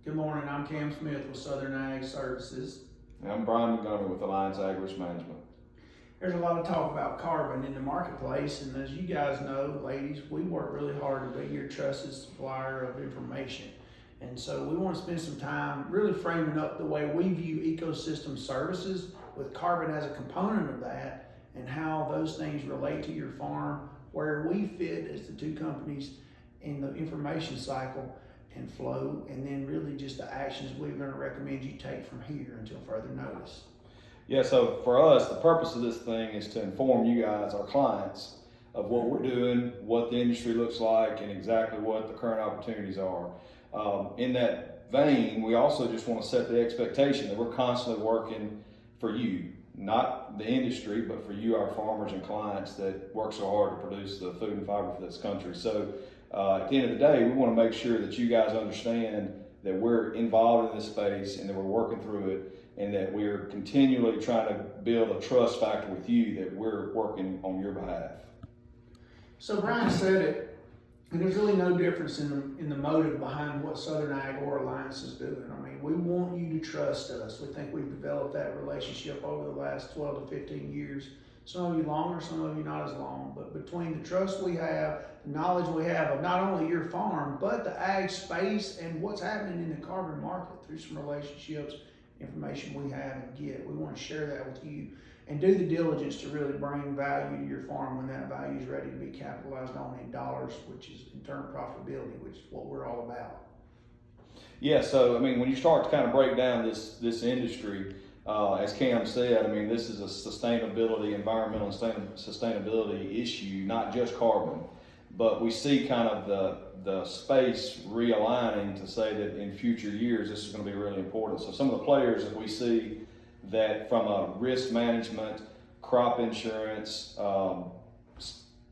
Good morning, I'm Cam Smith with Southern Ag Services. And I'm Brian Montgomery with Alliance Ag Risk Management. There's a lot of talk about carbon in the marketplace, and as you guys know, ladies, we work really hard to be your trusted supplier of information. And so we want to spend some time really framing up the way we view ecosystem services with carbon as a component of that and how those things relate to your farm, where we fit as the two companies in the information cycle and flow, and then really just the actions we're going to recommend you take from here until further notice. Yeah, so for us, the purpose of this thing is to inform you guys, our clients, of what we're doing, what the industry looks like, and exactly what the current opportunities are. In that vein, we also just want to set the expectation that we're constantly working for you, not the industry, but for you, our farmers and clients that work so hard to produce the food and fiber for this country. So at the end of the day, we want to make sure that you guys understand that we're involved in this space and that we're working through it, and that we're continually trying to build a trust factor with you that we're working on your behalf. So Brian said it, and there's really no difference in the motive behind what Southern Ag or Alliance is doing. I mean, we want you to trust us. We think we've developed that relationship over the last 12 to 15 years. Some of you longer, some of you not as long, but between the trust we have, the knowledge we have of not only your farm, but the ag space and what's happening in the carbon market through some relationships, information we have and get. We want to share that with you and do the diligence to really bring value to your farm when that value is ready to be capitalized on in dollars, which is in turn profitability, which is what we're all about. Yeah, so I mean, when you start to kind of break down this industry, as Cam said, I mean, this is a sustainability, environmental and sustainability issue, not just carbon. But we see kind of the space realigning to say that in future years, this is going to be really important. So some of the players that we see that from a risk management, crop insurance,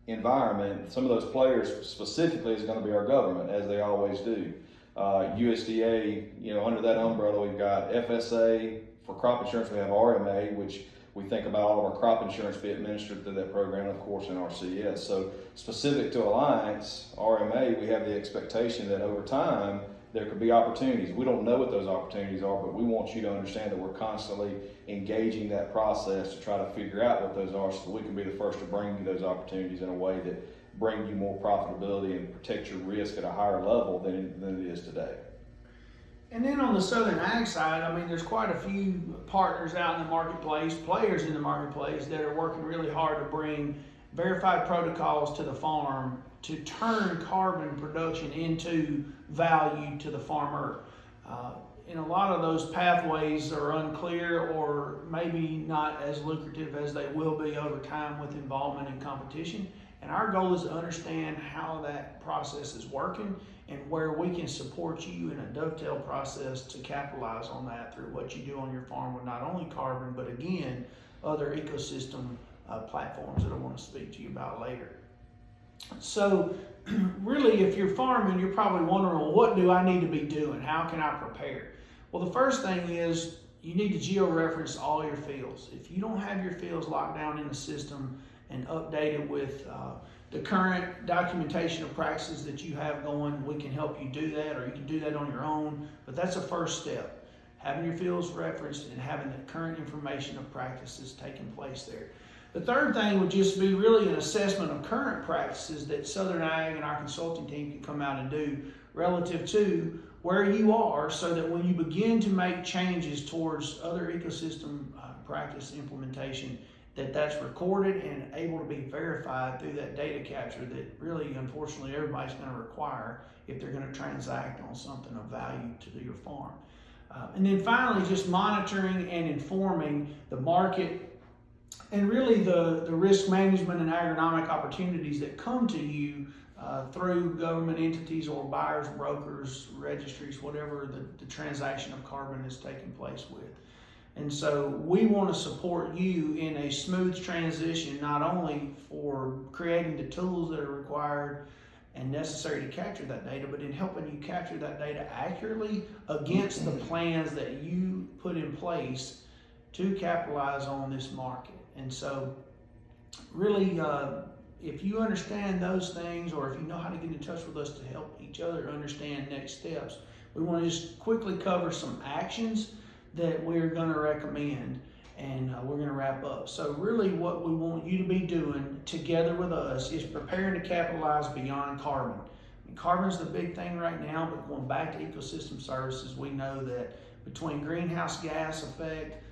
environment, some of those players specifically is going to be our government, as they always do. USDA, under that umbrella, we've got FSA. For crop insurance, we have RMA, which we think about all of our crop insurance be administered through that program, and of course in RCS. So specific to Alliance, RMA, we have the expectation that over time there could be opportunities. We don't know what those opportunities are, but we want you to understand that we're constantly engaging that process to try to figure out what those are so we can be the first to bring you those opportunities in a way that bring you more profitability and protect your risk at a higher level than it is today. And then on the Southern Ag side, I mean, there's quite a few partners out in the marketplace, players in the marketplace that are working really hard to bring verified protocols to the farm to turn carbon production into value to the farmer. And a lot of those pathways are unclear or maybe not as lucrative as they will be over time with involvement in competition. And our goal is to understand how that process is working and where we can support you in a dovetail process to capitalize on that through what you do on your farm with not only carbon, but again, other ecosystem platforms that I want to speak to you about later. So really, if you're farming, you're probably wondering, well, what do I need to be doing? How can I prepare? Well, the first thing is you need to geo-reference all your fields. If you don't have your fields locked down in the system and updated with the current documentation of practices that you have going, we can help you do that, or you can do that on your own. But that's a first step, having your fields referenced and having the current information of practices taking place there. The third thing would just be really an assessment of current practices that Southern Ag and our consulting team can come out and do relative to where you are, so that when you begin to make changes towards other ecosystem practice implementation, that's recorded and able to be verified through that data capture that really, unfortunately, everybody's going to require if they're going to transact on something of value to your farm. And then finally, just monitoring and informing the market and really the risk management and agronomic opportunities that come to you through government entities or buyers, brokers, registries, whatever the transaction of carbon is taking place with. And so we want to support you in a smooth transition, not only for creating the tools that are required and necessary to capture that data, but in helping you capture that data accurately against the plans that you put in place to capitalize on this market. And so really, if you understand those things, or if you know how to get in touch with us to help each other understand next steps, we want to just quickly cover some actions that we're going to recommend, and we're going to wrap up. So really what we want you to be doing together with us is preparing to capitalize beyond carbon. I mean, carbon's the big thing right now, but going back to ecosystem services, we know that between greenhouse gas effect,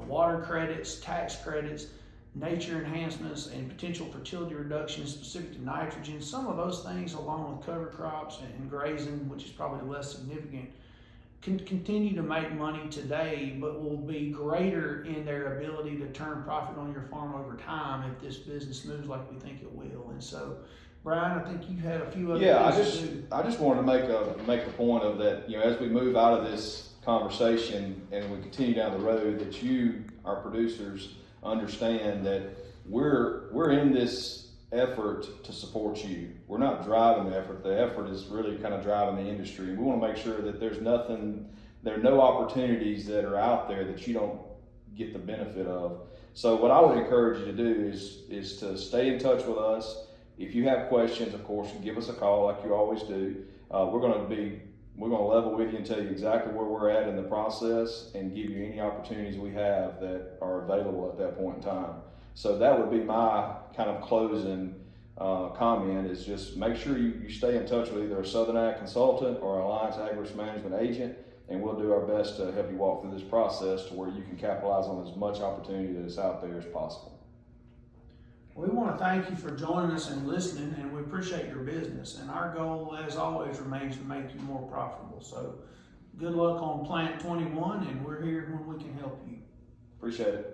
water credits, tax credits, nature enhancements, and potential fertility reduction specific to nitrogen, some of those things along with cover crops and grazing, which is probably less significant, can continue to make money today, but will be greater in their ability to turn profit on your farm over time if this business moves like we think it will. And so, Brian, I think you had a few other things to do. I just wanted to make the point of that, as we move out of this conversation and we continue down the road, that you, our producers, understand that we're in this effort to support you. We're not driving the effort. The effort is really kind of driving the industry. And we want to make sure that there are no opportunities that are out there that you don't get the benefit of. So what I would encourage you to do is to stay in touch with us. If you have questions, of course, give us a call like you always do. We're going to level with you and tell you exactly where we're at in the process and give you any opportunities we have that are available at that point in time. So that would be my kind of closing comment, is just make sure you stay in touch with either a Southern Ag consultant or an Alliance Ag Risk Management agent, and we'll do our best to help you walk through this process to where you can capitalize on as much opportunity that is out there as possible. We want to thank you for joining us and listening, and we appreciate your business. And our goal, as always, remains to make you more profitable. So good luck on Plant 21, and we're here when we can help you. Appreciate it.